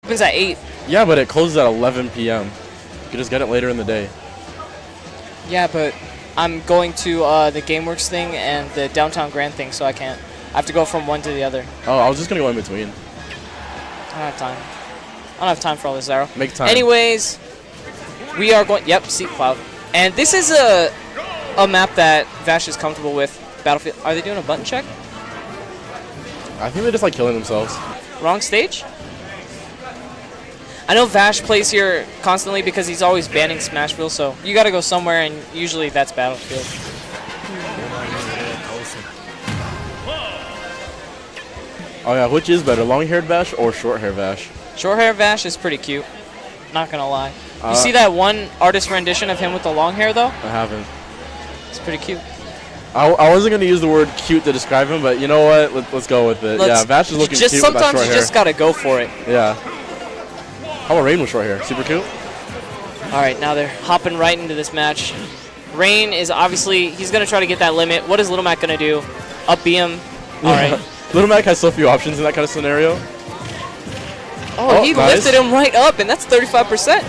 Opens at 8. Yeah, but it closes at 11 p.m. You can just get it later in the day. Yeah, but I'm going to the GameWorks thing and the Downtown Grand thing, so I can't. I have to go from one to the other. Oh, I was just going to go in between. I don't have time. I don't have time for all this, Zaro. Make time. Anyways, we are going... Yep, Seat Cloud. And this is a map that Vash is comfortable with. Battlefield. Are they doing a button check? I think they just like killing themselves. Wrong stage? I know Vash plays here constantly because he's always banning Smashville, so you got to go somewhere, and usually that's Battlefield. Oh yeah, which is better, long-haired Vash or short-haired Vash? Short-hair Vash is pretty cute. Not going to lie. You see that one artist rendition of him with the long hair, though? I haven't. It's pretty cute. I wasn't going to use the word cute to describe him, but you know what? Let's go with it. Yeah, Vash is looking cute with that short hair. Sometimes you just got to go for it. Yeah. How about Rain with short hair? Super cute? All right, now they're hopping right into this match. Rain is obviously, he's going to try to get that limit. What is Little Mac going to do? Up B him. All right. Little Mac has so few options in that kind of scenario. Oh, he lifted him right up, and that's 35%.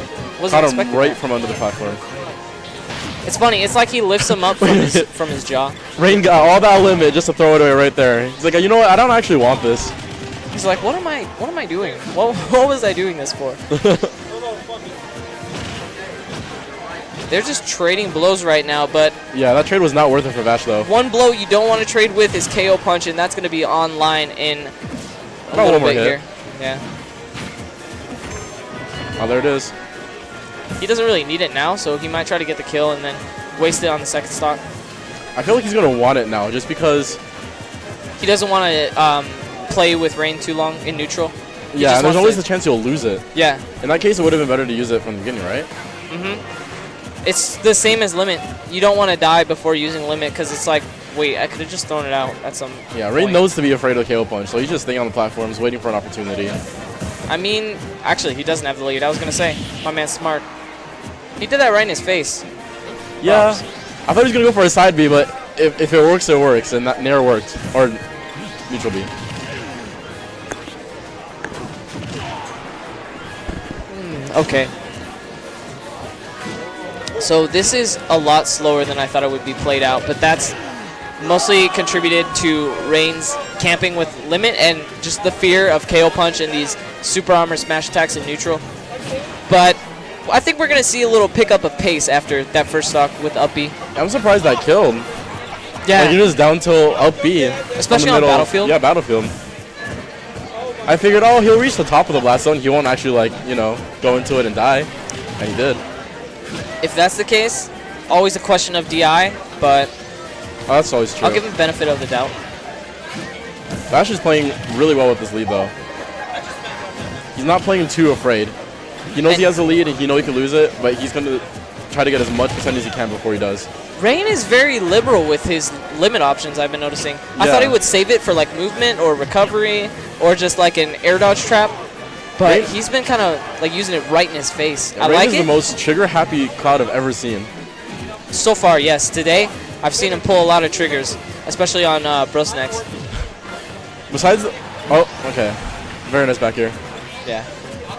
Caught him right from under the platform. It's funny. It's like he lifts him up from his jaw. Rain got all that limit just to throw it away right there. He's like, you know what? I don't actually want this. He's like, what am I doing? What was I doing this for? They're just trading blows right now, but yeah, that trade was not worth it for Vash though. One blow you don't want to trade with is KO punch, and that's going to be online in a little bit here. Yeah. Oh, there it is. He doesn't really need it now, so he might try to get the kill and then waste it on the second stock. I feel like he's going to want it now just because he doesn't want to play with Rain too long in neutral. Yeah, and there's always the chance he'll lose it. Yeah. In that case, it would have been better to use it from the beginning, right? Mm-hmm. It's the same as Limit. You don't want to die before using Limit because it's like, wait, I could have just thrown it out at some Yeah, Rain knows to be afraid of KO punch, so he's just staying on the platforms, waiting for an opportunity. I mean, actually, he doesn't have the lead. I was going to say, my man's smart. He did that right in his face. Yeah. Props. I thought he was going to go for a side B, but if it works, it works, and that near worked. Or neutral B. Okay. So this is a lot slower than I thought it would be played out, but that's mostly contributed to Rain's camping with Limit and just the fear of KO punch and these super armor smash attacks in neutral. But I think we're going to see a little pickup of pace after that first stock with up B. I'm surprised that killed. Yeah. Like, you're just down till up B. Especially on Battlefield. Yeah, Battlefield. I figured, oh, he'll reach the top of the blast zone. He won't actually, like, you know, go into it and die. And he did. If that's the case, always a question of DI, but oh, that's always true. I'll give him benefit of the doubt. Vash is playing really well with this lead, though. He's not playing too afraid. He knows he has the lead and he knows he can lose it, but he's going to try to get as much percentage as he can before he does. Rain is very liberal with his limit options, I've been noticing. Yeah. I thought he would save it for like movement or recovery or just like an air dodge trap, but he's been kind of like using it right in his face. Yeah, I like it. Rain is the most trigger-happy Cloud I've ever seen. So far, yes. Today, I've seen him pull a lot of triggers, especially on Brosnex. Besides, oh, okay. Very nice back here. Yeah.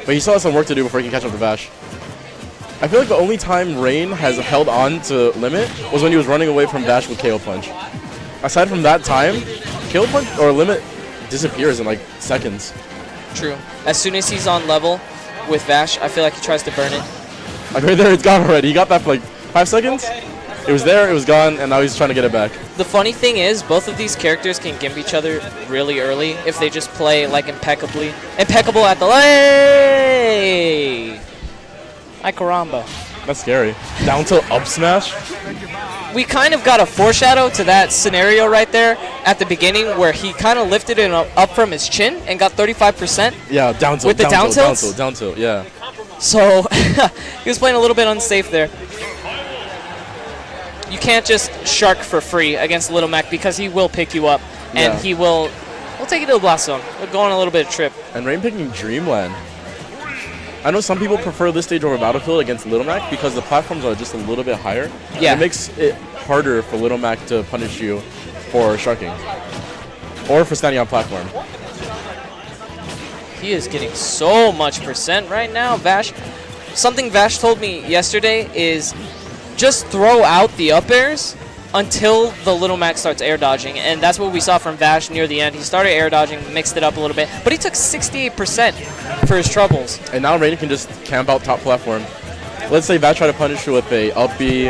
But he still has some work to do before he can catch up to Vash. I feel like the only time Rain has held on to Limit was when he was running away from Vash with KO Punch. Aside from that time, KO Punch or Limit disappears in like seconds. True. As soon as he's on level with Vash, I feel like he tries to burn it. Like right there, it's gone already. He got that for like 5 seconds. It was there, it was gone, and now he's trying to get it back. The funny thing is, both of these characters can gimp each other really early if they just play like impeccably. Impeccable at the lay! Ay caramba. That's scary. Down till up smash? We kind of got a foreshadow to that scenario right there at the beginning where he kind of lifted it up from his chin and got 35%. Yeah, down tilt. With the down tilts? Down tilt, yeah. So, he was playing a little bit unsafe there. You can't just shark for free against Little Mac because he will pick you up and he will take you to the blast zone. We'll go on a little bit of trip. And Rain picking Dreamland. I know some people prefer this stage over Battlefield against Little Mac because the platforms are just a little bit higher. Yeah. It makes it harder for Little Mac to punish you for sharking or for standing on platform. He is getting so much percent right now. Vash, something Vash told me yesterday is just throw out the up airs until the Little Mac starts air dodging, and that's what we saw from Vash near the end. He started air dodging, mixed it up a little bit, but he took 68% for his troubles. And now Rain can just camp out top platform. Let's say Vash tried to punish you with a up B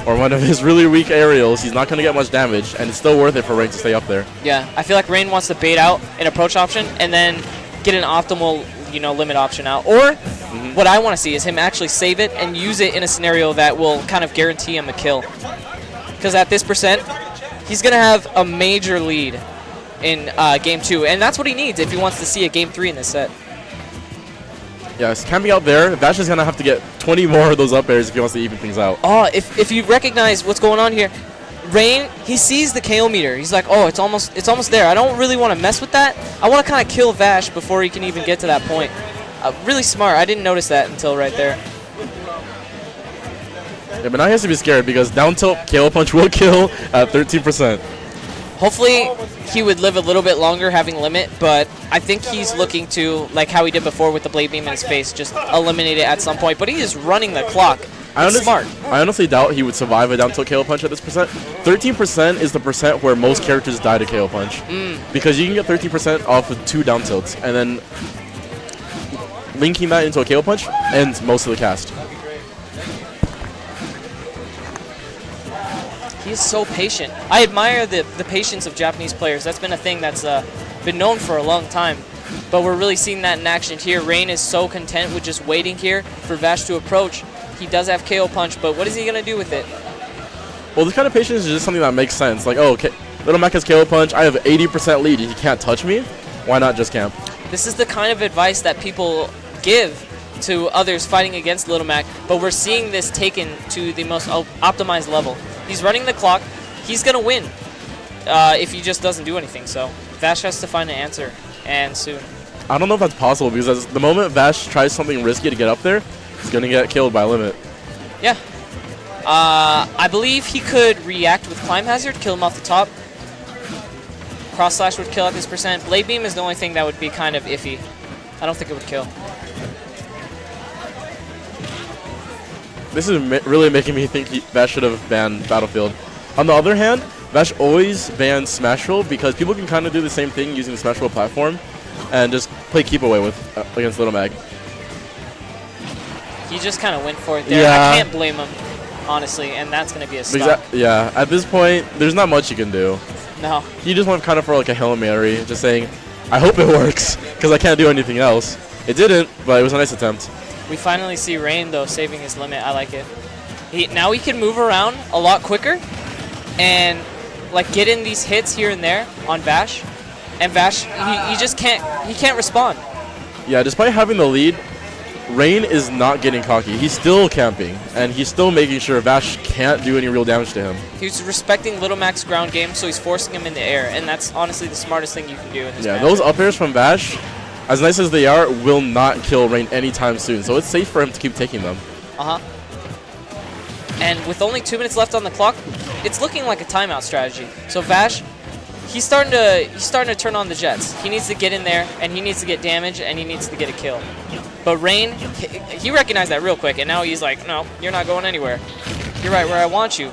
or one of his really weak aerials. He's not going to get much damage, and it's still worth it for Rain to stay up there. Yeah, I feel like Rain wants to bait out an approach option and then get an optimal, limit option out. Or what I want to see is him actually save it and use it in a scenario that will kind of guarantee him a kill. Because at this percent, he's going to have a major lead in Game 2. And that's what he needs if he wants to see a Game 3 in this set. Yes, camping out there, Vash is going to have to get 20 more of those up airs if he wants to even things out. Oh, if you recognize what's going on here, Rain, he sees the KO meter. He's like, oh, it's almost there. I don't really want to mess with that. I want to kind of kill Vash before he can even get to that point. Really smart. I didn't notice that until right there. Yeah, but now he has to be scared because down tilt KO punch will kill at 13%. Hopefully he would live a little bit longer having limit, but I think he's looking to, like how he did before with the blade beam in his face, just eliminate it at some point. But he is running the clock. It's smart. I honestly doubt he would survive a down tilt KO punch at this percent. 13% is the percent where most characters die to KO punch. Because you can get 13% off with 2 down tilts, and then linking that into a KO punch ends most of the cast. He's so patient. I admire the patience of Japanese players. That's been a thing that's been known for a long time. But we're really seeing that in action here. Rain is so content with just waiting here for Vash to approach. He does have KO punch, but what is he going to do with it? Well, this kind of patience is just something that makes sense. Like, oh, okay, Little Mac has KO punch. I have 80% lead. He can't touch me. Why not just camp? This is the kind of advice that people give to others fighting against Little Mac, but we're seeing this taken to the most optimized level. He's running the clock. He's going to win if he just doesn't do anything. So Vash has to find an answer, and soon. I don't know if that's possible because the moment Vash tries something risky to get up there, he's going to get killed by limit. Yeah. I believe he could react with Climb Hazard, kill him off the top. Cross Slash would kill at this percent. Blade Beam is the only thing that would be kind of iffy. I don't think it would kill. This is really making me think Vash should have banned Battlefield. On the other hand, Vash always bans Smash Roll because people can kind of do the same thing using the Smash Roll platform and just play keep away with against Little Mag. He just kind of went for it there. Yeah. I can't blame him, honestly, and that's going to be a stop. Yeah, at this point, there's not much you can do. No. You just went kind of for like a Hail Mary, just saying, I hope it works, because I can't do anything else. It didn't, but it was a nice attempt. We finally see Rain, though, saving his limit. I like it. Now he can move around a lot quicker and like get in these hits here and there on Vash. And Vash, he just can't respond. Yeah, despite having the lead, Rain is not getting cocky. He's still camping, and he's still making sure Vash can't do any real damage to him. He's respecting Little Mac's ground game, so he's forcing him in the air, and that's honestly the smartest thing you can do in this match. Those up airs from Vash, as nice as they are, will not kill Rain anytime soon, so it's safe for him to keep taking them. And with only 2 minutes left on the clock, it's looking like a timeout strategy. So Vash, he's starting to turn on the jets. He needs to get in there, and he needs to get damage, and he needs to get a kill. But Rain, he recognized that real quick, and now he's like, no, you're not going anywhere. You're right where I want you.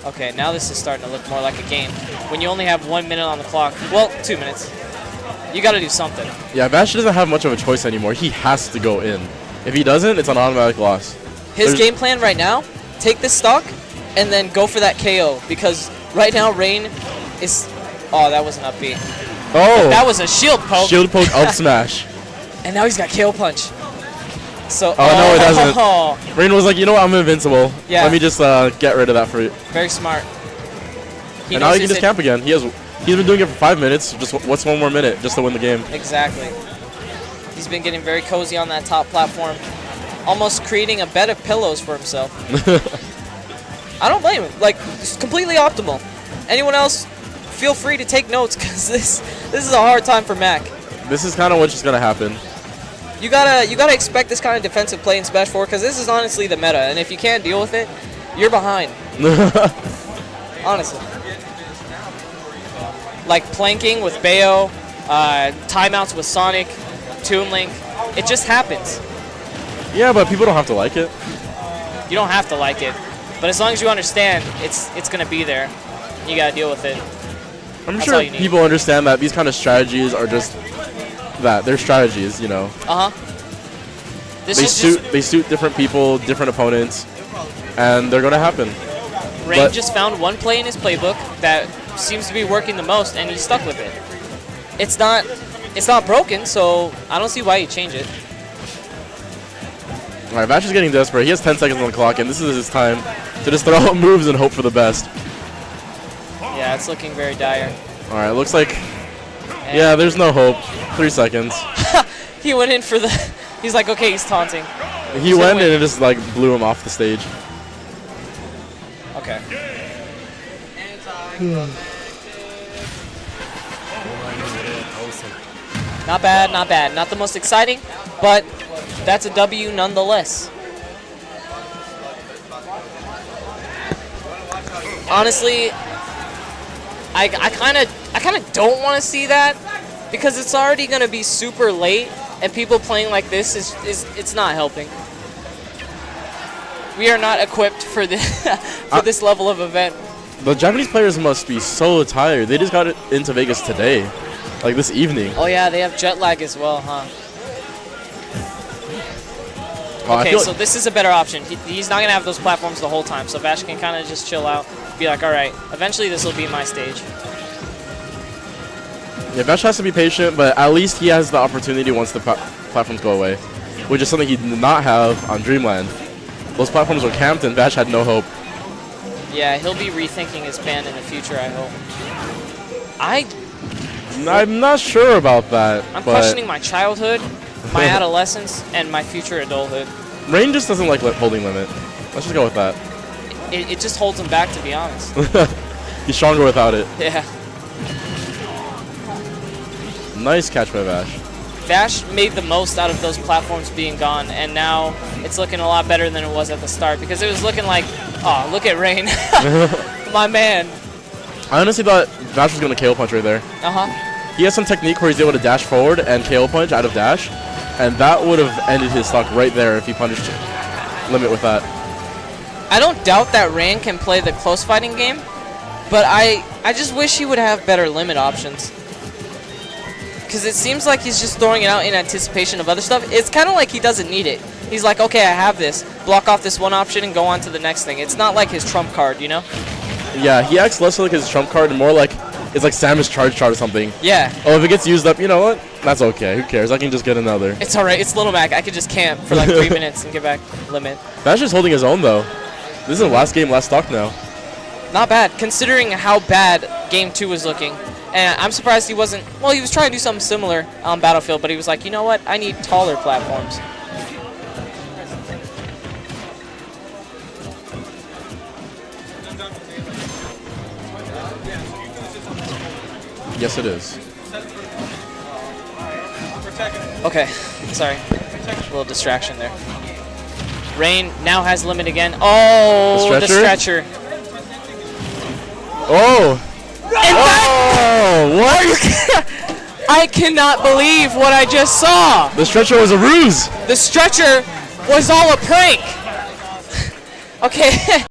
Okay, now this is starting to look more like a game. When you only have 1 minute on the clock, well, 2 minutes, you got to do something. Yeah, Vash doesn't have much of a choice anymore. He has to go in. If he doesn't, it's an automatic loss. His game plan right now, take this stock and then go for that KO, because right now Rain is... Oh, that was an up B. Oh! That was a shield poke. Shield poke up smash. And now he's got KO punch. So, no, it doesn't. Rain was like, you know what, I'm invincible. Yeah. Let me just get rid of that for you. Very smart. And now he can just camp again. He's been doing it for 5 minutes. Just what's 1 more minute just to win the game? Exactly. He's been getting very cozy on that top platform, almost creating a bed of pillows for himself. I don't blame him. Like, it's completely optimal. Anyone else, feel free to take notes, because this is a hard time for Mac. This is kind of what's just gonna happen. You gotta expect this kind of defensive play in Smash 4, because this is honestly the meta, and if you can't deal with it, you're behind. Honestly. like planking with Bayo, timeouts with Sonic, Toon Link. It just happens. Yeah, but people don't have to like it. You don't have to like it, but as long as you understand, it's gonna be there. You gotta deal with it. I'm That's sure all you need. people understand that these kind of strategies are just that. They're strategies, you know. They suit different people, different opponents, and they're gonna happen. Rain just found one play in his playbook that seems to be working the most, and he's stuck with it. It's not broken, so I don't see why you change it. All right, Vash is getting desperate. He has 10 seconds on the clock, and this is his time to just throw out moves and hope for the best. Yeah, it's looking very dire. All right, looks like, yeah, there's no hope. 3 seconds. He went in for the, he's like, okay, he's taunting. He went and it just like blew him off the stage. Okay. Not bad, not bad. Not the most exciting, but that's a W nonetheless. Honestly, I kind of don't want to see that because it's already going to be super late, and people playing like this it's not helping. We are not equipped for this for this level of event. The Japanese players must be so tired. They just got into Vegas today, like this evening. Oh yeah, they have jet lag as well, huh? Okay, so this is a better option. He's not going to have those platforms the whole time, so Vash can kind of just chill out, be like, all right, eventually this will be my stage. Yeah, Vash has to be patient, but at least he has the opportunity once the platforms go away, which is something he did not have on Dreamland. Those platforms were camped, and Vash had no hope. Yeah, he'll be rethinking his ban in the future, I hope. I'm not sure about that. I'm questioning my childhood, my adolescence, and my future adulthood. Rain just doesn't like holding limit. Let's just go with that. It just holds him back, to be honest. He's stronger without it. Yeah. Nice catch by Vash. Vash made the most out of those platforms being gone, and now it's looking a lot better than it was at the start, because it was looking like, oh, look at Rain. My man. I honestly thought Vash was going to KO punch right there. He has some technique where he's able to dash forward and KO punch out of dash, and that would have ended his stock right there if he punished limit with that. I don't doubt that Rain can play the close fighting game, but I just wish he would have better limit options. Because it seems like he's just throwing it out in anticipation of other stuff. It's kind of like he doesn't need it. He's like, okay, I have this. Block off this one option and go on to the next thing. It's not like his trump card, you know? Yeah, he acts less like his trump card and more like it's like Samus charge chart or something. Yeah. Oh, if it gets used up, you know what? That's okay. Who cares? I can just get another. It's alright. It's Little Mac. I could just camp for like 3 minutes and get back limit. Vash is holding his own, though. This is the last game, last stock now. Not bad, considering how bad Game 2 was looking. And I'm surprised he wasn't... Well, he was trying to do something similar on Battlefield, but he was like, you know what? I need taller platforms. Yes, it is. Okay, sorry. A little distraction there. Rain now has limit again. Oh, the stretcher. Oh! Oh! What? I cannot believe what I just saw. The stretcher was a ruse. The stretcher was all a prank. Okay.